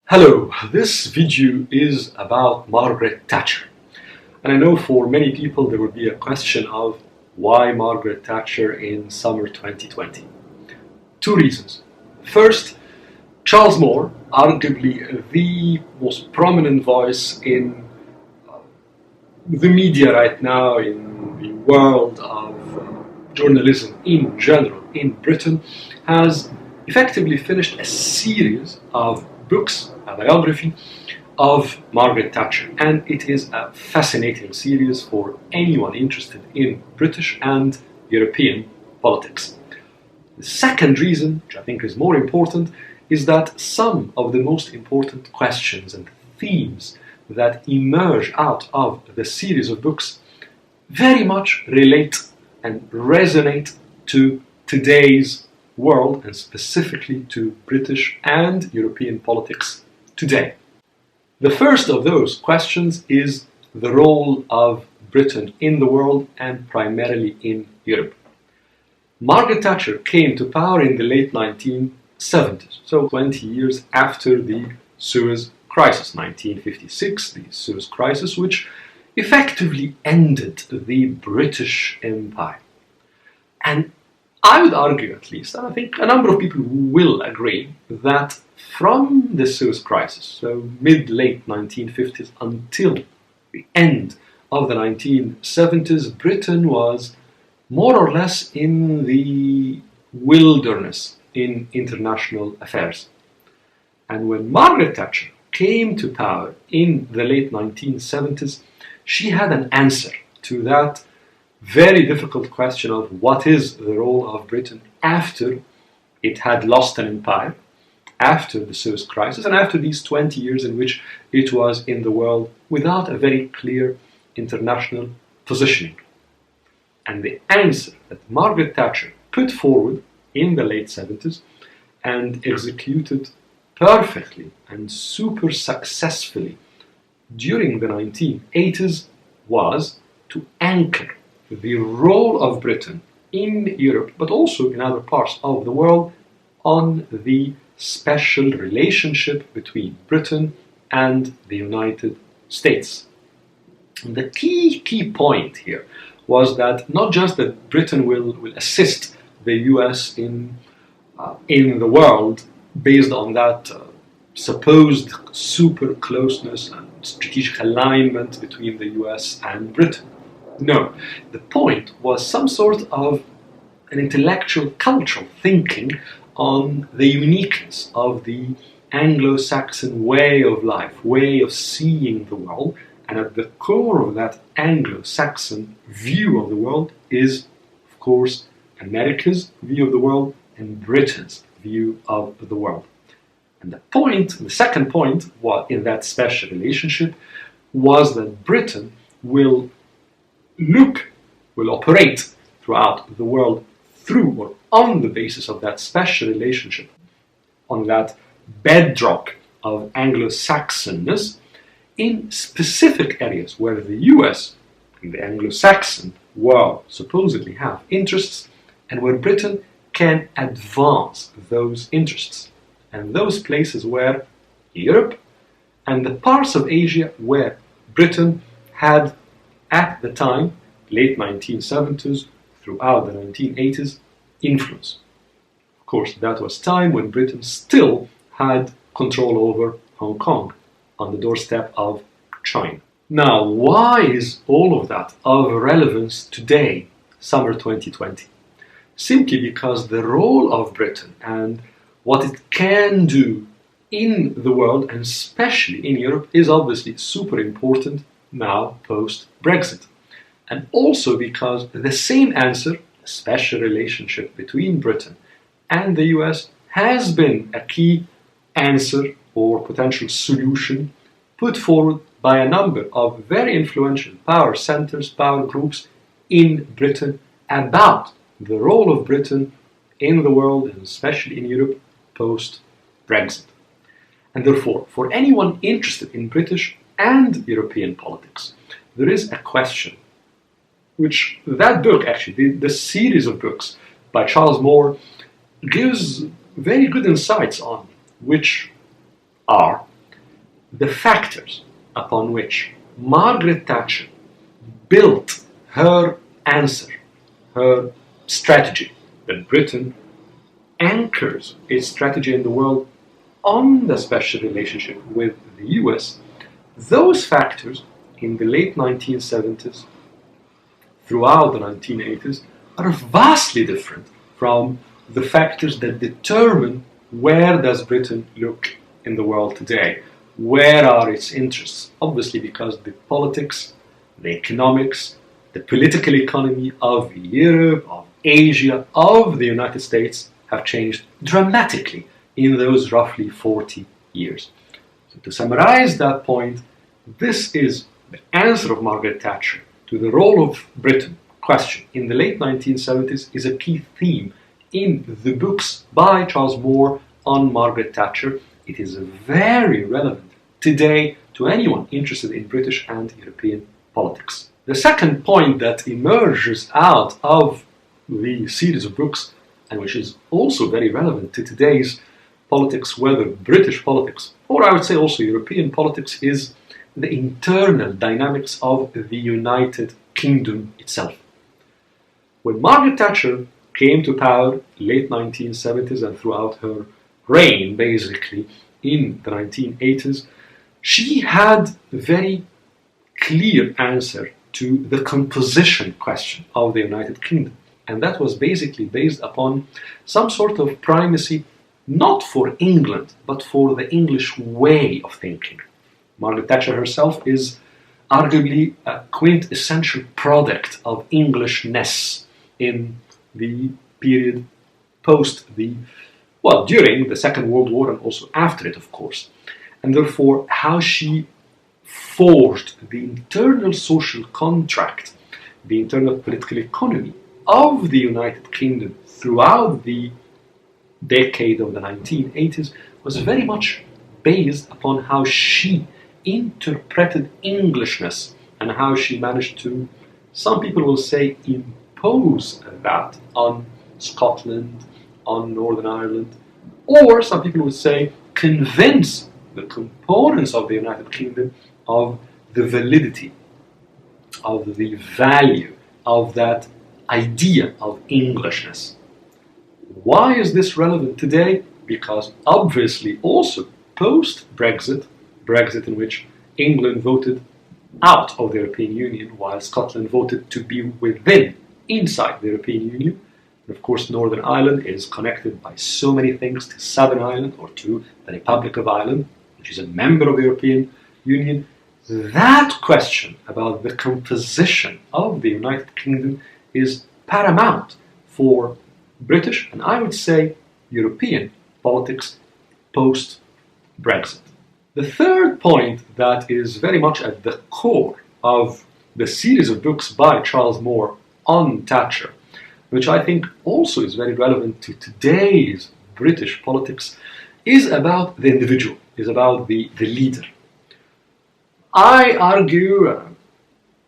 Hello, this video is about Margaret Thatcher. And I know for many people there would be a question of why Margaret Thatcher in summer 2020. Two reasons. First, Charles Moore, arguably the most prominent voice in the media right now, in the world of journalism in general in Britain, has effectively finished a series of books, a biography of Margaret Thatcher, and it is a fascinating series for anyone interested in British and European politics. The second reason, which I think is more important, is that some of the most important questions and themes that emerge out of the series of books very much relate and resonate to today's world, and specifically to British and European politics today. The first of those questions is the role of Britain in the world and primarily in Europe. Margaret Thatcher came to power in the late 1970s, so 20 years after the Suez Crisis, 1956, the Suez Crisis, which effectively ended the British Empire. And I would argue, at least, and I think a number of people will agree, that from the Suez Crisis, so mid-late 1950s until the end of the 1970s, Britain was more or less in the wilderness in international affairs. And when Margaret Thatcher came to power in the late 1970s, she had an answer to that very difficult question of what is the role of Britain after it had lost an empire, after the Suez Crisis, and after these 20 years in which it was in the world without a very clear international positioning. And the answer that Margaret Thatcher put forward in the late 70s and executed perfectly and super successfully during the 1980s was to anchor the role of Britain in Europe, but also in other parts of the world, on the special relationship between Britain and the United States. And the key point here was that not just that Britain will assist the US in the world based on that supposed super closeness and strategic alignment between the US and Britain. No, the point was some sort of an intellectual, cultural thinking on the uniqueness of the Anglo-Saxon way of life, way of seeing the world, and at the core of that Anglo-Saxon view of the world is, of course, America's view of the world and Britain's view of the world. And the second point in that special relationship was that Britain will operate throughout the world through or on the basis of that special relationship, on that bedrock of Anglo-Saxonness, in specific areas where the US and the Anglo-Saxon world supposedly have interests, and where Britain can advance those interests. And those places where Europe and the parts of Asia where Britain had, at the time, late 1970s, throughout the 1980s, influence. Of course, that was time when Britain still had control over Hong Kong, on the doorstep of China. Now, why is all of that of relevance today, summer 2020? Simply because the role of Britain and what it can do in the world, and especially in Europe, is obviously super important now post-Brexit. And also because the same answer, a special relationship between Britain and the US, has been a key answer or potential solution put forward by a number of very influential power centers, power groups in Britain about the role of Britain in the world and especially in Europe post-Brexit. And therefore, for anyone interested in British and European politics, there is a question which that book, actually, the series of books by Charles Moore, gives very good insights on, which are the factors upon which Margaret Thatcher built her answer, her strategy, that Britain anchors its strategy in the world on the special relationship with the US, those factors in the late 1970s, throughout the 1980s, are vastly different from the factors that determine where does Britain look in the world today. Where are its interests? Obviously, because the politics, the economics, the political economy of Europe, of Asia, of the United States have changed dramatically in those roughly 40 years. So to summarize that point, this is the answer of Margaret Thatcher to the role of Britain question in the late 1970s is a key theme in the books by Charles Moore on Margaret Thatcher. It is very relevant today to anyone interested in British and European politics. The second point that emerges out of the series of books, and which is also very relevant to today's politics, whether British politics or I would say also European politics, is the internal dynamics of the United Kingdom itself. When Margaret Thatcher came to power late 1970s and throughout her reign, basically in the 1980s, she had a very clear answer to the composition question of the United Kingdom. And that was basically based upon some sort of primacy, not for England, but for the English way of thinking. Margaret Thatcher herself is arguably a quintessential product of Englishness in the period during the Second World War and also after it, of course. And therefore, how she forged the internal social contract, the internal political economy of the United Kingdom throughout the decade of the 1980s was very much based upon how she interpreted Englishness and how she managed to, some people will say, impose that on Scotland, on Northern Ireland, or some people would say convince the components of the United Kingdom of the validity, of the value of that idea of Englishness. Why is this relevant today? Because obviously also post-Brexit, Brexit in which England voted out of the European Union while Scotland voted to be inside the European Union. And of course, Northern Ireland is connected by so many things to Southern Ireland or to the Republic of Ireland, which is a member of the European Union. That question about the composition of the United Kingdom is paramount for British and I would say European politics post-Brexit. The third point that is very much at the core of the series of books by Charles Moore on Thatcher, which I think also is very relevant to today's British politics, is about the individual, is about the leader. I argue,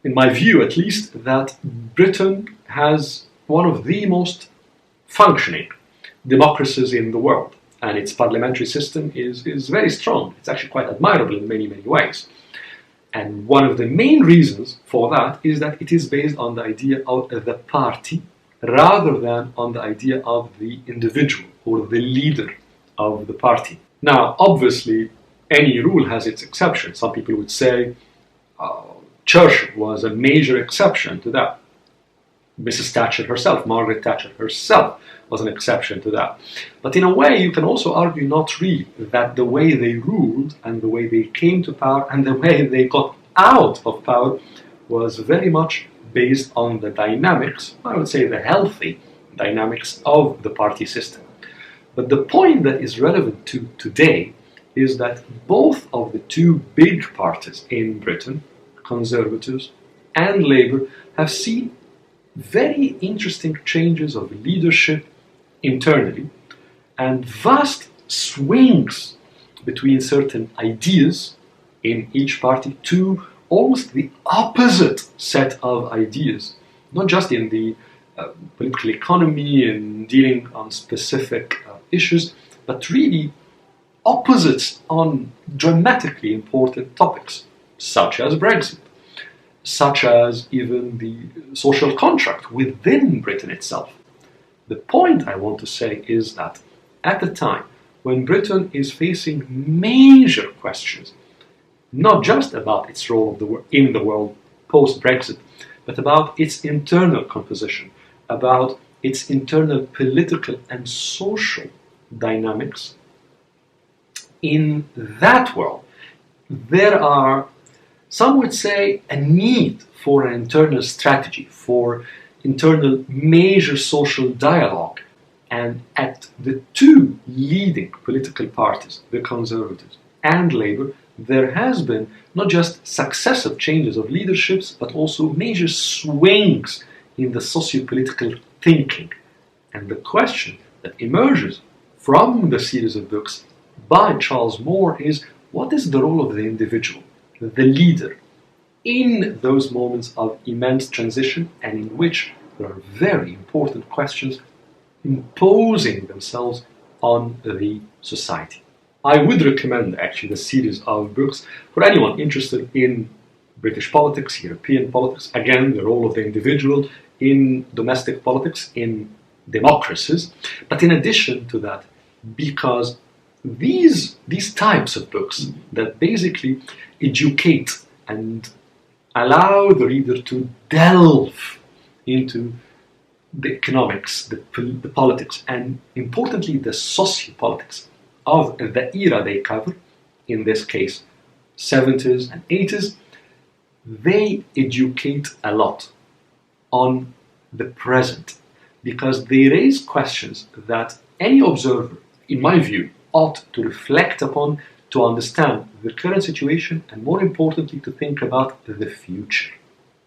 in my view at least, that Britain has one of the most functioning democracies in the world, and its parliamentary system is very strong. It's actually quite admirable in many, many ways. And one of the main reasons for that is that it is based on the idea of the party rather than on the idea of the individual or the leader of the party. Now, obviously, any rule has its exceptions. Some people would say Churchill was a major exception to that. Mrs. Thatcher herself, Margaret Thatcher herself, was an exception to that. But in a way, you can also argue not really, that the way they ruled and the way they came to power and the way they got out of power was very much based on the dynamics, I would say the healthy dynamics of the party system. But the point that is relevant to today is that both of the two big parties in Britain, Conservatives and Labour, have seen very interesting changes of leadership internally and vast swings between certain ideas in each party to almost the opposite set of ideas, not just in the political economy and dealing on specific issues, but really opposites on dramatically important topics, such as Brexit, such as even the social contract within Britain itself. The point I want to say is that at the time when Britain is facing major questions, not just about its role in the world post-Brexit, but about its internal composition, about its internal political and social dynamics. In that world, there are, some would say, a need for an internal strategy, for internal major social dialogue. And at the two leading political parties, the Conservatives and Labour, there has been not just successive changes of leaderships, but also major swings in the socio-political thinking. And the question that emerges from the series of books by Charles Moore is, what is the role of the individual, the leader, in those moments of immense transition and in which there are very important questions imposing themselves on the society? I would recommend actually the series of books for anyone interested in British politics, European politics, again, the role of the individual in domestic politics, in democracies. But in addition to that, because these types of books that basically educate and allow the reader to delve into the economics, the politics, and importantly the sociopolitics of the era they cover, in this case 70s and 80s, they educate a lot on the present, because they raise questions that any observer, in my view, ought to reflect upon to understand the current situation and, more importantly, to think about the future.